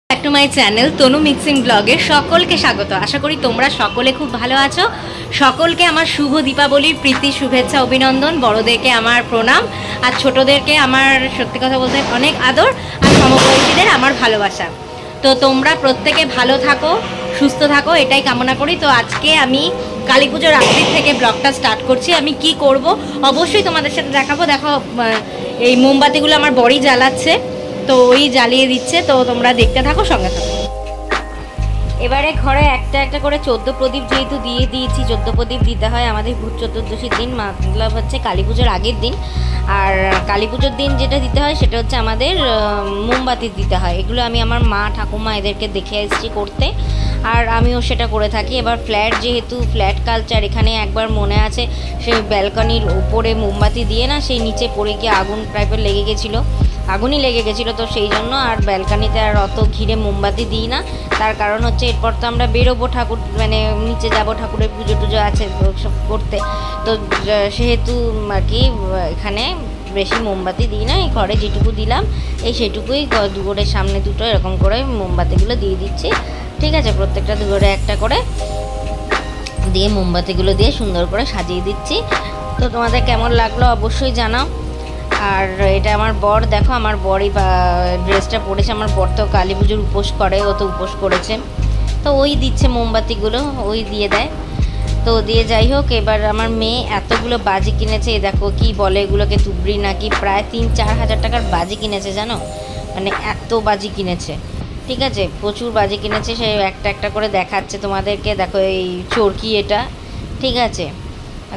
Back to my channel Tanu mixing ব্লগে সকলকে স্বাগত। আশা করি তোমরা সকলে খুব ভালো আছো। সকলকে আমার শুভ দীপাবলির প্রীতি শুভেচ্ছা অভিনন্দন। বড়দেরকে আমার প্রণাম আর ছোটদেরকে আমার সত্যি কথা বলতে অনেক আদর আর সমবয়সীদের আমার ভালোবাসা। তো তোমরা প্রত্যেকে ভালো থাকো, সুস্থ থাকো, এটাই কামনা করি। তো আজকে আমি কালী পুজোর আগের থেকে ব্লগটা স্টার্ট করছি। আমি কি করব অবশ্যই তোমাদের সাথে দেখাবো। দেখো এই মোমবাতিগুলো আমার বড়ি জ্বালাচ্ছে, তো ওই জ্বালিয়ে দিচ্ছে, তো তোমরা দেখতে থাকো, সঙ্গে থাকো। এবারে ঘরে একটা একটা করে 14 প্রদীপ যেহেতু দিয়ে দিয়েছি, 14 প্রদীপ দিতে হয় আমাদের ভূত চতুর্দশীর দিন, মতলব হচ্ছে কালী পুজোর আগের দিন। আর কালী পুজোর দিন যেটা দিতে হয় সেটা হচ্ছে আমাদের মোমবাতি দিতে হয়। এগুলো আমি আমার মা ঠাকুমা এদেরকে দেখে এসেছি করতে, আর আমিও সেটা করে থাকি। এবার ফ্ল্যাট যেহেতু ফ্ল্যাট কালচার, এখানে একবার মনে আছে সেই ব্যালকনির ওপরে মোমবাতি দিয়ে না সেই নিচে পড়ে গিয়ে আগুন টাইপের লেগে গেছিলো, আগুনই লেগে গেছিলো। তো সেই জন্য আর ব্যালকানিতে আর অত ঘিরে মোমবাতি দিই না। তার কারণ হচ্ছে এরপর তো আমরা বেরোবো, ঠাকুর মানে নিচে যাব, ঠাকুরের পুজো টুজো আছে সব করতে। তো সেহেতু আর কি এখানে বেশি মোমবাতি দিই না, এই ঘরে যেটুকু দিলাম এই সেটুকুই, দুয়ারের সামনে দুটো এরকম করে মোমবাতিগুলো দিয়ে দিচ্ছি। ঠিক আছে, প্রত্যেকটা দুয়ারে একটা করে দিয়ে মোমবাতিগুলো দিয়ে সুন্দর করে সাজিয়ে দিচ্ছি। তো তোমাদের কেমন লাগলো অবশ্যই জানাও। আর এটা আমার বর, দেখো আমার বরই ড্রেসটা পরেছে। আমার বর তো কালী পুজোর উপোস করে, ও তো উপোস করেছে, তো ওই দিচ্ছে মোমবাতিগুলো, ওই দিয়ে দেয়। তো দিয়ে যাই হোক, এবার আমার মেয়ে এতগুলো বাজি কিনেছে। দেখো কি বলে এগুলোকে, তুবড়ি নাকি, প্রায় 3-4 হাজার টাকার বাজি কিনেছে জানো, মানে এত বাজি কিনেছে। ঠিক আছে, প্রচুর বাজি কিনেছে। সে একটা একটা করে দেখাচ্ছে তোমাদেরকে। দেখো এই চরকি, এটা ঠিক আছে,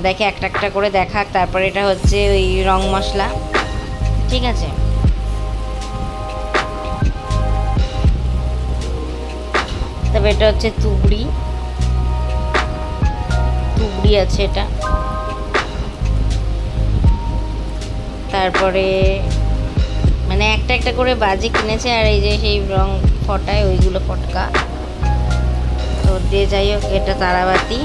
দেখে একটা একটা করে দেখাক। তারপরে এটা হচ্ছে ওই রং মশলা, ঠিক আছে। তবে এটা হচ্ছে তুবড়ি, তুবড়ি আছে এটা। তারপরে মানে একটা একটা করে বাজি কিনেছে। আর এই যে সেই রং ফটায় ওইগুলো ফটকা, তো দিয়ে যাই হোক এটা তারাবাতি।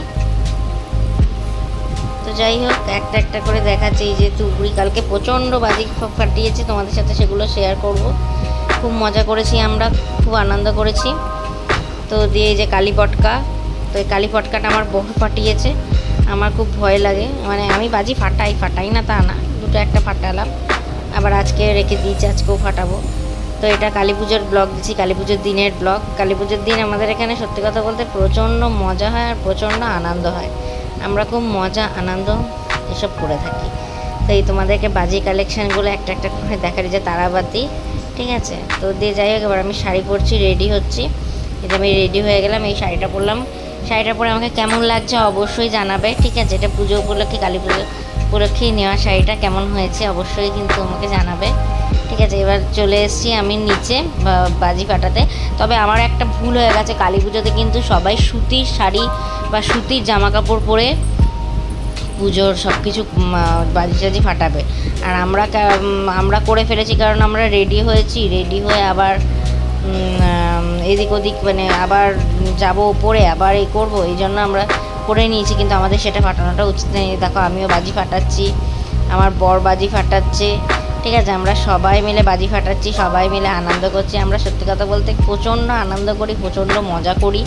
তো যাই হোক একটা একটা করে দেখাচ্ছে। এই যে তুবড়ি, কালকে প্রচণ্ড বাজি ফাটিয়েছি, তোমাদের সাথে সেগুলো শেয়ার করব। খুব মজা করেছি আমরা, খুব আনন্দ করেছি। তো দিয়ে এই যে কালী পটকা, তো এই কালী পটকাটা আমার বহু ফাটিয়েছে। আমার খুব ভয় লাগে, মানে আমি বাজি ফাটাই না তা না, দুটো একটা ফাটালাম, আবার আজকে রেখে দিয়েছি, আজকেও ফাটাবো। তো এটা কালী পুজোর ব্লগ দিচ্ছি, কালী পুজোর দিনের ব্লগ। কালী পুজোর দিন আমাদের এখানে সত্যি কথা বলতে প্রচণ্ড মজা হয় আর প্রচণ্ড আনন্দ হয়। আমরা খুব মজা আনন্দ এসব করে থাকি। তো এই তোমাদেরকে বাজি কালেকশানগুলো একটা একটা করে দেখার, যে তারাবাতি, ঠিক আছে। তো দিয়ে যাই হোক এবার আমি শাড়ি পরছি, রেডি হচ্ছি। এটা আমি রেডি হয়ে গেলাম, এই শাড়িটা পরলাম। শাড়িটা পরে আমাকে কেমন লাগছে অবশ্যই জানাবে, ঠিক আছে। এটা পুজো উপলক্ষে, কালী পুজো উপলক্ষেই নেওয়া শাড়িটা, কেমন হয়েছে অবশ্যই কিন্তু আমাকে জানাবে, ঠিক আছে। এবার চলে এসেছি আমি নিচে বাজি ফাটাতে। তবে আমার একটা ভুল হয়ে গেছে, কালী পুজোতে কিন্তু সবাই সুতির শাড়ি বা সুতির জামা কাপড় পরে পুজোর সব কিছু বাজি টাজি ফাটাবে। আর আমরা করে ফেলেছি, কারণ আমরা রেডি হয়েছি, রেডি হয়ে আবার এদিক ওদিক মানে আবার যাব ওপরে, আবার এই করবো, এই জন্য আমরা করে নিয়েছি। কিন্তু আমাদের সেটা ফাটানোটা উচিত নেই। দেখো আমিও বাজি ফাটাচ্ছি, আমার বর বাজি ফাটাচ্ছে, ঠিক আছে। আমরা সবাই মিলে বাজি ফাটাচ্ছি, সবাই মিলে আনন্দ করছি। আমরা সত্যি কথা বলতে প্রচণ্ড আনন্দ করি, প্রচণ্ড মজা করি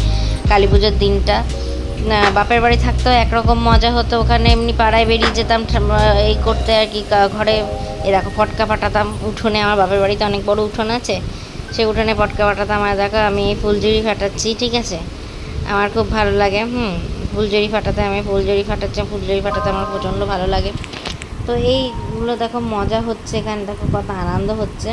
কালী পুজোর দিনটা। বাপের বাড়ি থাকতেও একরকম মজা হতো, ওখানে এমনি পাড়ায় বেরিয়ে যেতাম এই করতে আর কি, ঘরে এরকম ফটকা ফাটাতাম উঠোনে। আমার বাপের বাড়িতে অনেক বড় উঠোন আছে, সেই উঠোনে ফটকা ফাটাতাম। আর দেখো আমি ফুলঝুরি ফাটাচ্ছি, ঠিক আছে। আমার খুব ভালো লাগে ফুলঝুরি ফাটাতে, আমি ফুলঝুরি ফাটাচ্ছি, ফুলঝুরি ফাটাতে আমার প্রচণ্ড ভালো লাগে। তো এইগুলো দেখো মজা হচ্ছে এখানে, দেখো কত আনন্দ হচ্ছে।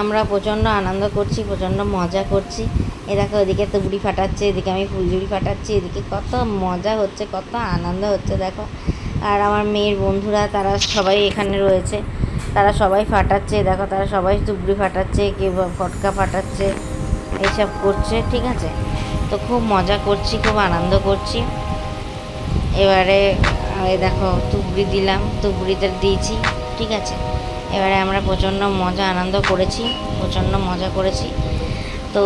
আমরা প্রচণ্ড আনন্দ করছি, প্রচণ্ড মজা করছি। এ দেখো এদিকে তুবড়ি ফাটাচ্ছে, এদিকে আমি ফুলঝুরি ফাটাচ্ছি, এদিকে কত মজা হচ্ছে, কত আনন্দ হচ্ছে দেখো। আর আমার মেয়ের বন্ধুরা তারা সবাই এখানে রয়েছে, তারা সবাই ফাটাচ্ছে, দেখো তারা সবাই তুবড়ি ফাটাচ্ছে, কেউ ফটকা ফাটাচ্ছে, এইসব করছে, ঠিক আছে। তো খুব মজা করছি, খুব আনন্দ করছি। এবারে এই দেখো তুবড়ি দিলাম, তুবড়িতে দিয়েছি, ঠিক আছে। এবারে আমরা প্রচণ্ড মজা আনন্দ করেছি, প্রচণ্ড মজা করেছি। তো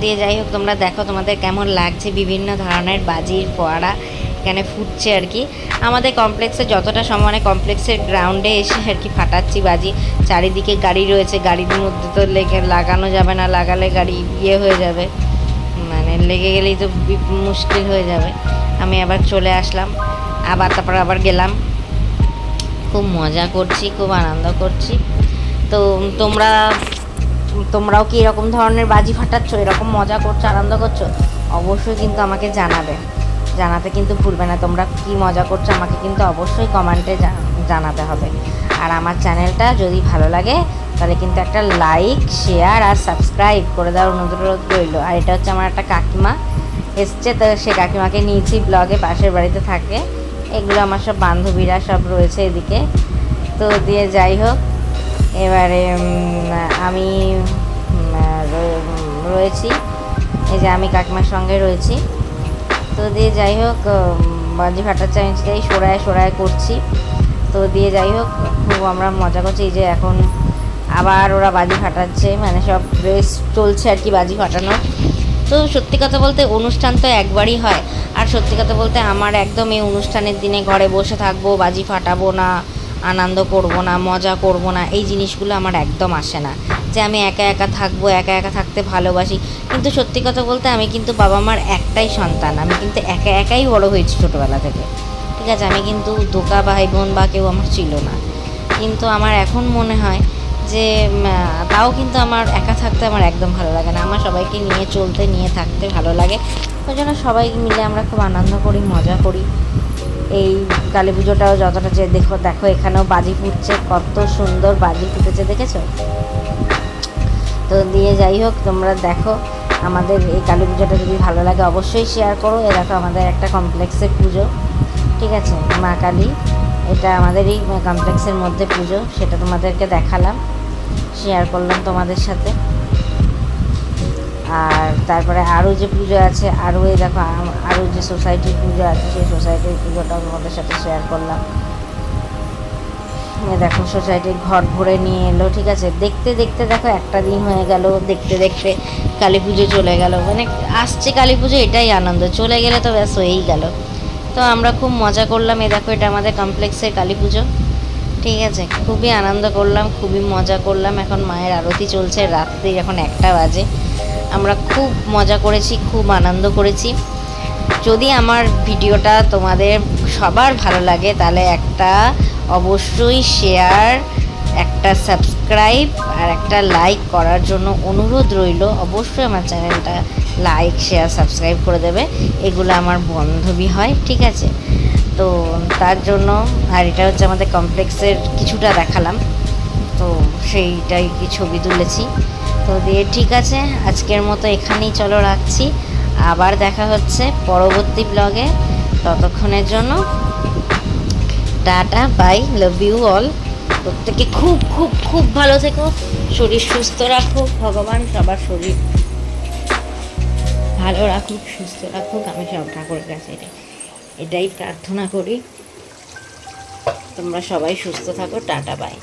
দিয়ে যাই হোক তোমরা দেখো তোমাদের কেমন লাগছে বিভিন্ন ধরনের বাজির ফোয়ারা। এখানে ফুটছে আর কি। আমাদের কমপ্লেক্সে যতটা সম্ভব, কমপ্লেক্সের গ্রাউন্ডে এসে আর কি ফাটাচ্ছি বাজি। চারিদিকে গাড়ি রয়েছে, গাড়ির মধ্যে তো লাগানো যাবে না, লাগালে গাড়ি হয়ে যাবে, মানে লেগে গেলেই তো মুশকিল হয়ে যাবে। আমি আবার চলে আসলাম, তারপর আবার গেলাম। খুব মজা করছি, খুব আনন্দ করছি। তো তোমরাও কি এরকম ধরনের বাজি ফাটাচ্ছ, এরকম মজা করছো, আনন্দ করছো? অবশ্যই কিন্তু আমাকে জানাতে কিন্তু ভুলবে না। তোমরা কি মজা করছো আমাকে কিন্তু অবশ্যই কমেন্টে জানাতে হবে। আর আমার চ্যানেলটা যদি ভালো লাগে তাহলে কিন্তু একটা লাইক, শেয়ার আর সাবস্ক্রাইব করে দেওয়ার অনুরোধ রইল। আর এটা হচ্ছে আমার একটা কাকিমা এসছে, তো সে কাকিমাকে নিয়েছি ব্লগে, পাশের বাড়িতে থাকে। এগুলো আমার সব বান্ধবীরা সব রয়েছে এদিকে। তো দিয়ে যাই হোক, এবারে আমি রয়েছি, এই যে আমি কাকিমার সঙ্গে রয়েছি। তো দিয়ে যাই হোক, বাজি ফাটাচ্ছে, আমি যাই সরায় করছি। তো দিয়ে যাই হোক, খুব আমরা মজা করছি। এই যে এখন আবার ওরা বাজি ফাটাচ্ছে, মানে সব রেস চলছে আর কি বাজি ফাটানোর। তো সত্যি কথা বলতে অনুষ্ঠান তো একবারই হয়। আর সত্যি কথা বলতে আমার একদম এই অনুষ্ঠানের দিনে ঘরে বসে থাকবো, বাজি ফাটাবো না, আনন্দ করব না, মজা করব না, এই জিনিসগুলো আমার একদম আসে না। যে আমি একা একা থাকবো, একা একা থাকতে ভালোবাসি। কিন্তু সত্যি কথা বলতে আমি কিন্তু বাবা মার একটাই সন্তান, আমি কিন্তু একা একাই বড় হয়েছি ছোটোবেলা থেকে, ঠিক আছে। আমি কিন্তু দোকা ভাই বোন বা কেউ আমার ছিল না। কিন্তু আমার এখন মনে হয় যে তাও কিন্তু আমার একা থাকতে আমার একদম ভালো লাগে না। আমার সবাইকে নিয়ে চলতে, নিয়ে থাকতে ভালো লাগে। ওই জন্য সবাই মিলে আমরা খুব আনন্দ করি, মজা করি। এই কালী পুজোটাও যতটা যে দেখো এখানেও বাজি ফুটছে, কত সুন্দর বাজি ফুটেছে, দেখেছো? তো দিয়ে যাই হোক, তোমরা দেখো আমাদের এই কালী পুজোটা যদি ভালো লাগে অবশ্যই শেয়ার করো। এ দেখো আমাদের একটা কমপ্লেক্সের পুজো, ঠিক আছে, মা কালী। এটা আমাদেরই কমপ্লেক্সের মধ্যে পুজো, সেটা তোমাদেরকে দেখালাম, শেয়ার করলাম তোমাদের সাথে। আর তারপরে আরও যে পুজো আছে, আরও এই দেখো আরও যে সোসাইটির পুজো আছে, সেই সোসাইটির পুজোটাও তোমাদের সাথে শেয়ার করলাম। দেখো সোসাইটির ঘর ভরে নিয়ে এলো, ঠিক আছে। দেখতে দেখতে দেখো একটা দিন হয়ে গেল, দেখতে দেখতে কালী পুজো চলে গেল। মানে আসছে কালী পুজো, এটাই আনন্দ, চলে গেলে তো ব্যাস হয়েই গেল। তো আমরা খুব মজা করলাম। এই দেখো এটা আমাদের কমপ্লেক্সের কালী পুজো, ঠিক আছে। খুবই আনন্দ করলাম, খুবই মজা করলাম। এখন মায়ের আরতি চলছে, রাত্রি এখন 1টা বাজে। আমরা খুব মজা করেছি, খুব আনন্দ করেছি। যদি আমার ভিডিওটা তোমাদের সবার ভালো লাগে তাহলে একটা অবশ্যই শেয়ার, একটা সাবস্ক্রাইব আর একটা লাইক করার জন্য অনুরোধ রইল। অবশ্যই আমার চ্যানেলটা লাইক, শেয়ার, সাবস্ক্রাইব করে দেবে। এগুলো আমার বান্ধবী হয়, ঠিক আছে। তো তার জন্য, আর এটা হচ্ছে আমাদের কমপ্লেক্সের কিছুটা দেখালাম, তো সেইটাই কি ছবি তুলেছি। তো দিয়ে ঠিক আছে, আজকের মতো এখানেই চলো রাখছি। আবার দেখা হচ্ছে পরবর্তী ব্লগে। ততক্ষণের জন্য tata, bye, love you all. প্রত্যেকে খুব খুব খুব ভালো থেকো, শরীর সুস্থ রাখো, ভগবান সবার শরীর ভালো রাখুক, সুস্থ রাখুক। আমি সব ঠাকুরের কাছে এটাই প্রার্থনা করি। তোমরা সবাই সুস্থ থাকো। Tata, by.